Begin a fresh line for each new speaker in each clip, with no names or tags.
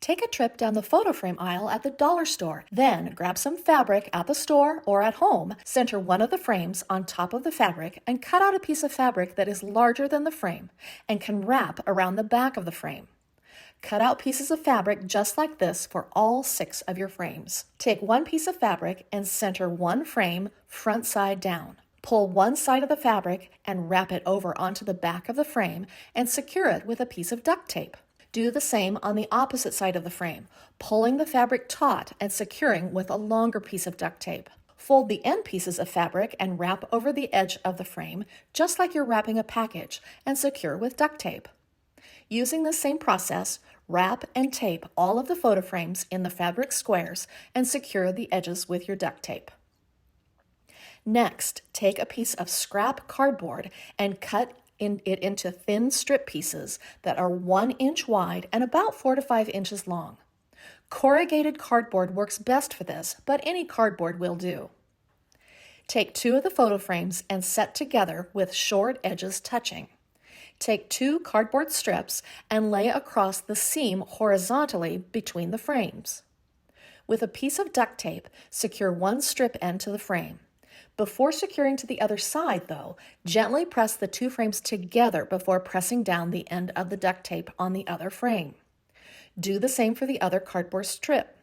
Take a trip down the photo frame aisle at the dollar store. Then grab some fabric at the store or at home, center one of the frames on top of the fabric, and cut out a piece of fabric that is larger than the frame and can wrap around the back of the frame. Cut out pieces of fabric just like this for all 6 of your frames. Take one piece of fabric and center one frame front side down. Pull one side of the fabric and wrap it over onto the back of the frame and secure it with a piece of duct tape. Do the same on the opposite side of the frame, pulling the fabric taut and securing with a longer piece of duct tape. Fold the end pieces of fabric and wrap over the edge of the frame just like you're wrapping a package and secure with duct tape. Using the same process, wrap and tape all of the photo frames in the fabric squares and secure the edges with your duct tape. Next, take a piece of scrap cardboard and cut it into thin strip pieces that are 1 inch wide and about 4 to 5 inches long. Corrugated cardboard works best for this, but any cardboard will do. Take 2 of the photo frames and set together with short edges touching. Take 2 cardboard strips and lay across the seam horizontally between the frames. With a piece of duct tape, secure one strip end to the frame. Before securing to the other side, though, gently press the 2 frames together before pressing down the end of the duct tape on the other frame. Do the same for the other cardboard strip.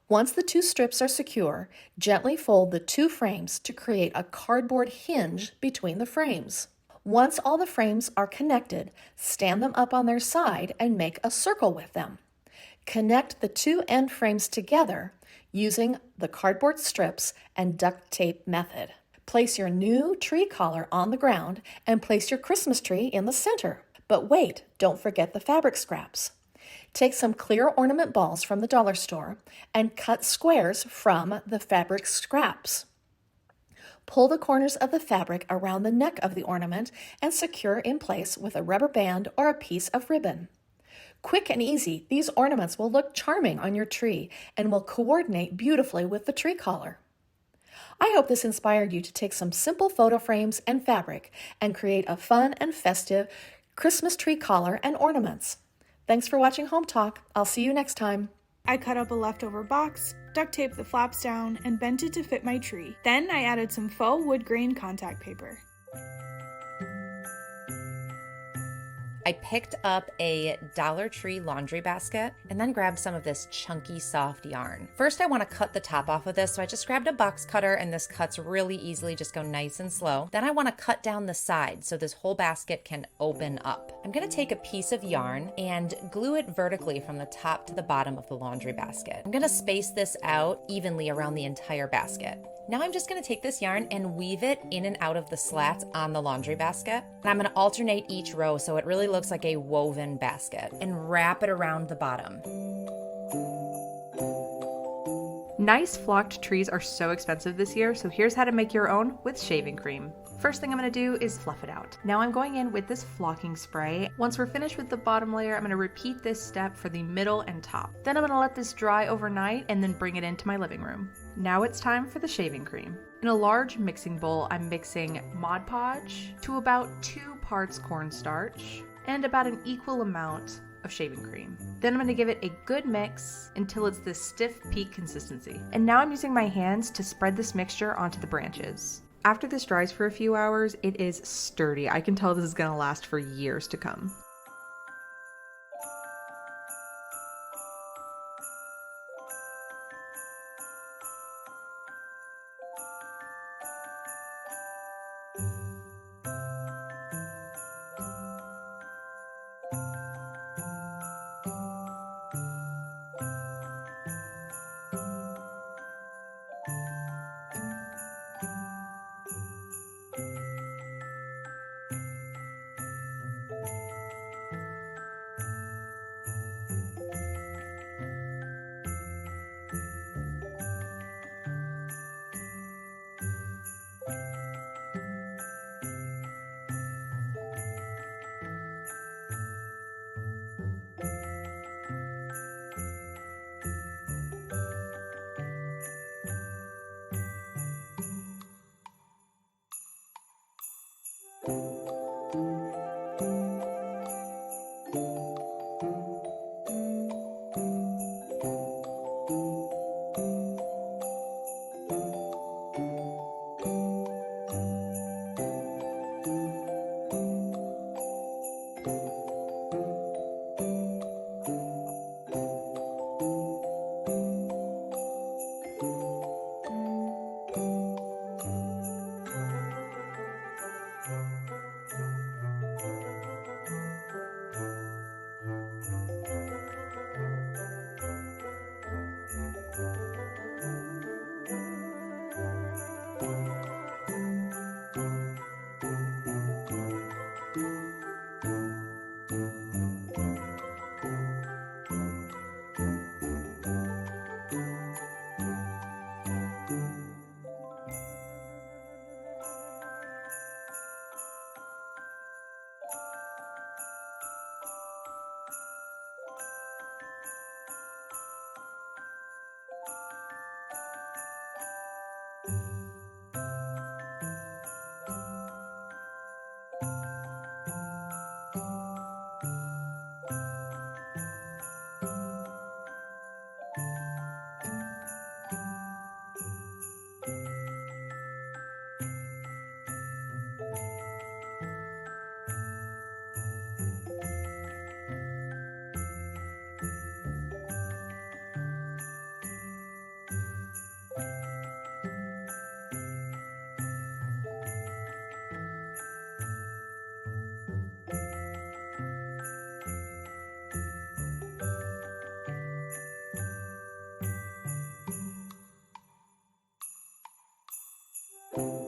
Once the 2 strips are secure, gently fold the 2 frames to create a cardboard hinge between the frames. Once all the frames are connected, stand them up on their side and make a circle with them. Connect the 2 end frames together using the cardboard strips and duct tape method. Place your new tree collar on the ground and place your Christmas tree in the center. But wait, don't forget the fabric scraps. Take some clear ornament balls from the dollar store and cut squares from the fabric scraps. Pull the corners of the fabric around the neck of the ornament and secure in place with a rubber band or a piece of ribbon. Quick and easy, these ornaments will look charming on your tree and will coordinate beautifully with the tree collar. I hope this inspired you to take some simple photo frames and fabric and create a fun and festive Christmas tree collar and ornaments. Thanks for watching Home Talk. I'll see you next time.
I cut up a leftover box, duct taped the flaps down, and bent it to fit my tree. Then I added some faux wood grain contact paper.
I picked up a Dollar Tree laundry basket and then grabbed some of this chunky soft yarn. First, I want to cut the top off of this, so I just grabbed a box cutter and this cuts really easily, just go nice and slow. Then I want to cut down the side so this whole basket can open up. I'm going to take a piece of yarn and glue it vertically from the top to the bottom of the laundry basket. I'm going to space this out evenly around the entire basket. Now I'm just going to take this yarn and weave it in and out of the slats on the laundry basket. And I'm going to alternate each row so it really looks like a woven basket and wrap it around the bottom.
Nice flocked trees are so expensive this year, so here's how to make your own with shaving cream. First thing I'm going to do is fluff it out. Now I'm going in with this flocking spray. Once we're finished with the bottom layer, I'm going to repeat this step for the middle and top. Then I'm going to let this dry overnight and then bring it into my living room. Now it's time for the shaving cream. In a large mixing bowl, I'm mixing Mod Podge to about 2 parts cornstarch and about an equal amount of shaving cream. Then I'm going to give it a good mix until it's this stiff peak consistency. And now I'm using my hands to spread this mixture onto the branches. After this dries for a few hours, it is sturdy. I can tell this is going to last for years to come.
you.